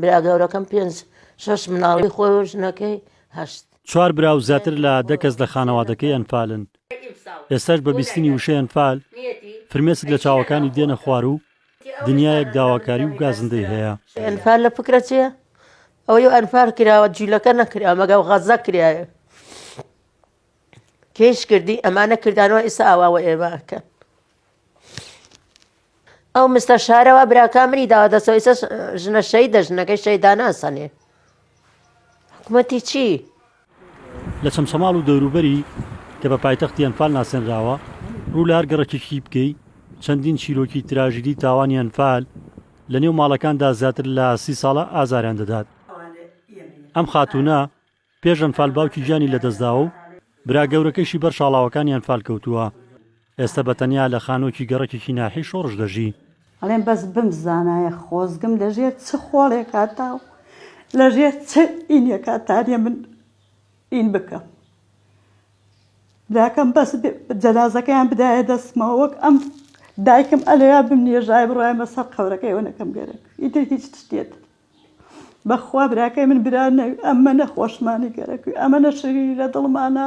برا گەورەکەم 5-6 مناڵی خۆی و ژنەکەی 8. 4 برا و زیاتر لە 10 کەس لە خانەوادەکەی ئەنفالن. ئێستاش بە بیستنی وشەی ئەنفال فرمێسک لە چاوەکانی دێنە خوار و دنیایەک داواکاری و گازندەی هەیە. ئەنفال لە فکرە چییە؟ ئەوەی ئەنفال کراوە جوولەکە نەکرا مەگە و غەزە کرایە کێش کردی ئەمانە کردانەوە ئێستا ئاواوە ئێمەکەن. ئەو مستەشارەوە براکامری داوا دەسەوە ئێستا ژنە شەیدە ژنەکەی شەیدا ناسەنێ حکومەتی چی؟ لە چەمچەماڵ و دەوروبەری کە بە پایتەختی ئەنفال ناسێنراوە ڕوو لە هەر گەڕەکێکی بکەی چەندین چیرۆکی تراژیدی تاوانی ئەنفال لە نێو ماڵەکاندا زیاتر لە 30 ساڵە ئازاریان دەدات. ئەم خاتوونە پێش ئەنفال باوکی گیانی لەدەستداوە و برا گەورەکەیشی بەر شاڵاوەکانی ئەنفال کەوتووە. ئێستا بەتەنیا لە خانۆکی گەڕەکێکی ناحی شۆڕش دەژی. ئەڵێن بەس بمزانایە خۆزگم لەژێر چ خۆڵێکا تا و لەژێر چ ئینێکا تاریە من ئین بکەم. براکەم بەس جەنازەکەیان بدایە دەستمەوە وەک ئەم دایکم ئەلەیا بمنێژای بڕایمە سەر قەورەکەیەوە نەکەم گەرەک ئیتر هیچ تشتێت. بەخوا براکەی من برا ئەمە نەخۆشمانی گەرەکوی ئەمە نەشری لە دڵمانە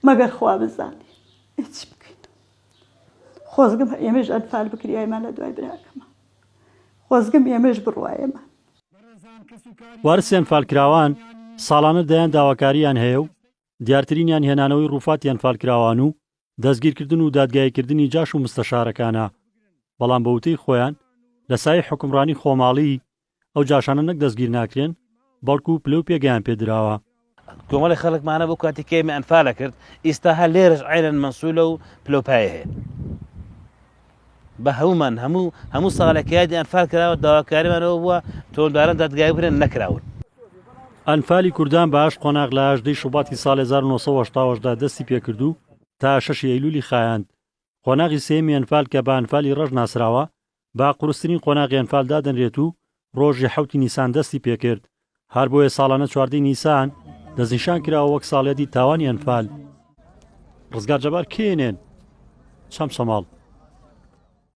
مەگەر خوا بزانێ هیچ بکەین. خۆزگم ئێمەش ئەنفال بکریایمان لە دوای براکەمە خۆزگم ئێمەش بڕوایەمە. وارسی ئەنفالکراوان ساڵانە دەیان داواکاریان هەیە و دیارترینیان هێنانەوەی ڕووفاتی ئەنفالکراوان و دەستگیرکردن و دادگایکردنی جاش و مستەشارەکانە. بەڵام بەوتەی خۆیان لە سای حکومڕانی خۆماڵی ئەو جاشانە نەک دەستگیر ناکرێن بەڵکو پلە و پێگەیان پێدراوە. کۆمەڵی خەڵکمانە بۆ کاتی کێمە ئەنفالە کرد ئیستا هەر لێرەش عینەن مەسوولە و پلۆپایە هەیە. بە هەمومان هەموو ساڵێکیادی ئەنفال کراوە داواکاریمانەوە بووە تۆنداران دادگای برێن نەکراون. ئەنفالی کوردان بەهاش قۆناغ لە 18 شوباتی ساڵ 1970 دەستی پێکرد و تا 6 ئەیلولی خایاند. قۆناغی سێمی ئەنفال کە بە ئەنفالی ڕەش ناسراوە با قورسترین قۆناغی ئەنفال دادەنرێت و ڕۆژی 7 نیسان دەستی پێکرد. هەر بۆیە ساڵانە 14 نیسان دەستنیشان کراوە وەک ساڵێتی تاوانی ئەنفال. ڕزگار جەبار کێنێن چەمچەماڵ.